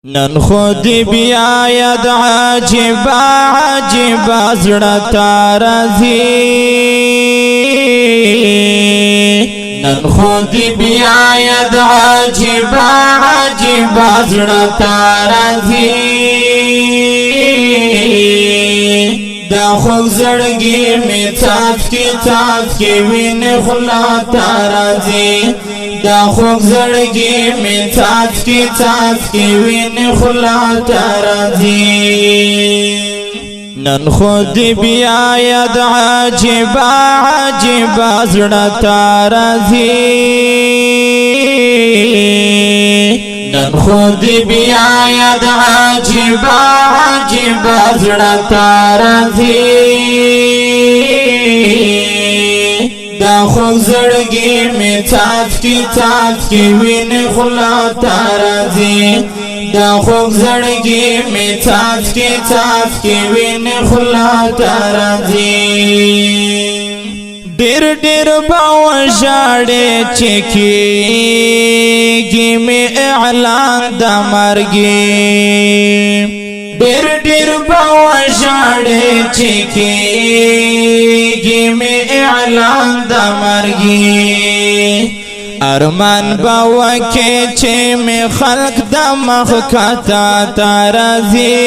نن خود بیاید عجیبا عجیبا زړه راځي نن خود بیاید عجیبا عجیبا زړه راځي دا خو زړګي می څاڅکي وینې خلا راځي دا خوږ زړګي می څاڅکي وینې خلا راځي نن خود بیاید عجیبا عجیبا زړه راځي نن خود بیاید عجیبا عجیبا زړه راځي دا خوږ زړګي می څاڅکي وینې خلا راځي دا خوږ زړګي می څاڅکي وینې خلا راځي ډېر باو ژاړې چې کېږي می اعلان د مرګي ډېر باو ژاړې چې کېږي می اعلان د مرګي ارمان باو کې چې می خلق د مخ کاته راځي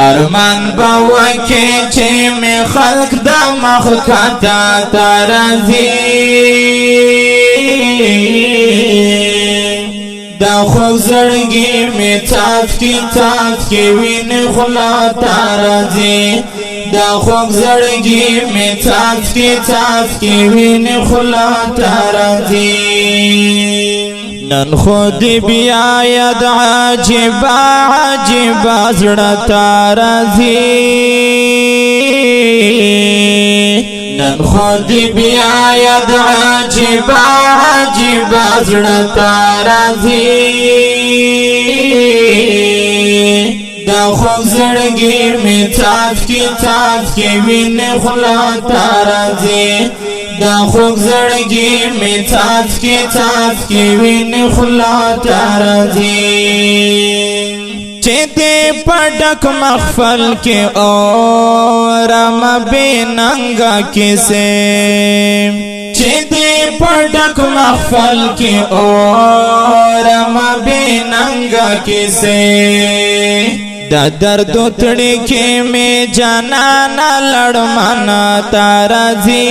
ارمان باو کې چې می خلق د مخ کاته راځي دا خوږ زړګي می څاڅکي وینې خلا راځي دا خوږ زړګي می څاڅکي وینې خلا راځي نن خود بیاید عجیبا عجیبا زړه راځي نن خود بیاید عجیبا عجیبا زړه راځي دا خوږ زړګي می څاڅکي وینې خلا راځي دا خوږ زړګي می څاڅکي وینې خلا راځي چې دې پډک محفل کې اور مبیننګا کیسه چې دې پډک محفل کې اور مبیننګا کیسه دا درد تړي کې می جانان لړمانا راځي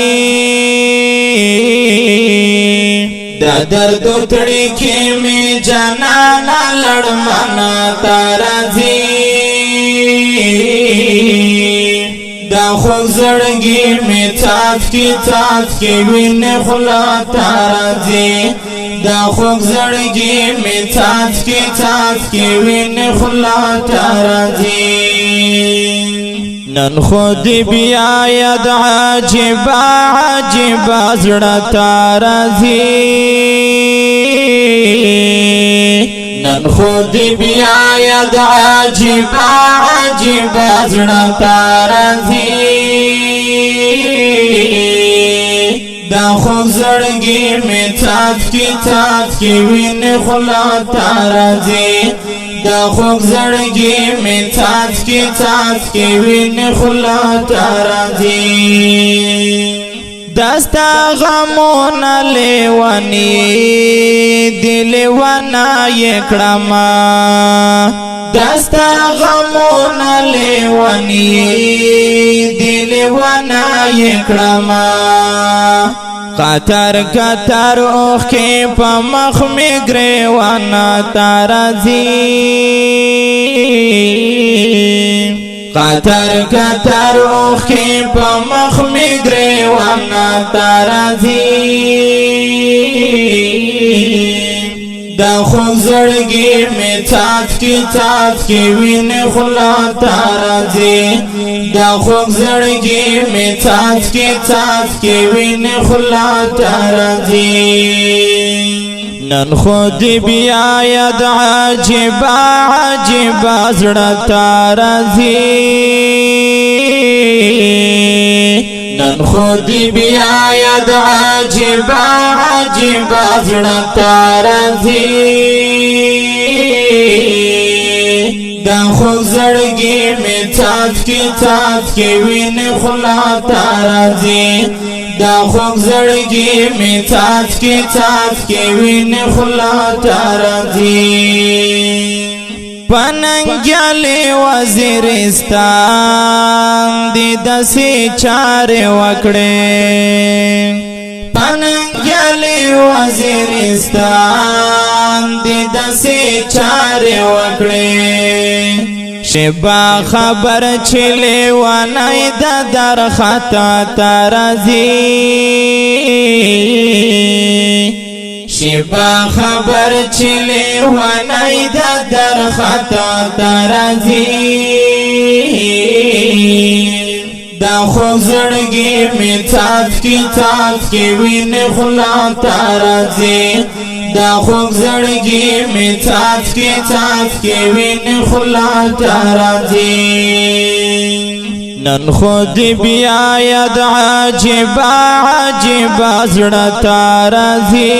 دا درد تړي کې می جانان لړمانا راځي دا خوږ زړګي می څاڅکي وینې خلا راځي دا خوږ زړګي می څاڅکي وینې خلا راځي نن خود بیاید عجیبا عجیبا زړه راځي نن خود بیاید عجیبا عجیبا زړه راځي دا خوږ زړګي می څاڅکي وینې خلا راځي دا خوږ زړګي می څاڅکي وینې خلا راځي دستا غمونه لیونی لیوانا یې کړم دستا غمونه لیونی لیوانا یې کړم قطر اوخ کې په مخ می ګریوانا راځي قطر اوخ کې په مخ می ګریوانا راځي دا خوږ زړګي می څاڅکي وینې خلا راځي دا خوږ زړګي می څاڅکي وینې خلا راځي نن خود بیاید عجیبا عجیبا زړه راځي نن نن خود بیا یاد عجیبا عجیبا زړه تارازی دا خوږ زړګي مې څاڅکي وینې خلا تارازی دا خوږ زړګي مې څاڅکي وینې خلا تارازی پننګیالي وزیرستان دې داسې چارې وکړې پننګیالي وزیرستان دې داسې چارې وکړې شبا خبر چلے ونای دا در خطا ترازی شبا خبر چلے ونای دا در خطا ترازی دا خوږ زړګي مې څاڅکي وینې خلا ترازی دا خوږ زړګي مې څاڅکي وینې خلا ترازی نن خود بیا یاد عجیبا زړه ترازی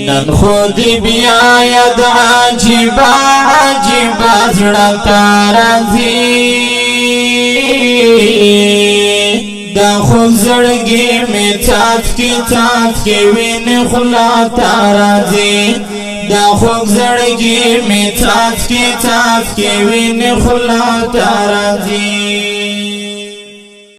نن خود بیا یاد عجیبا زړه ترازی دا خوږ زړګي مې څاڅکي وینې خلا ترازی دا خوږ زړګي مې څاڅکي وینې خلا ترازی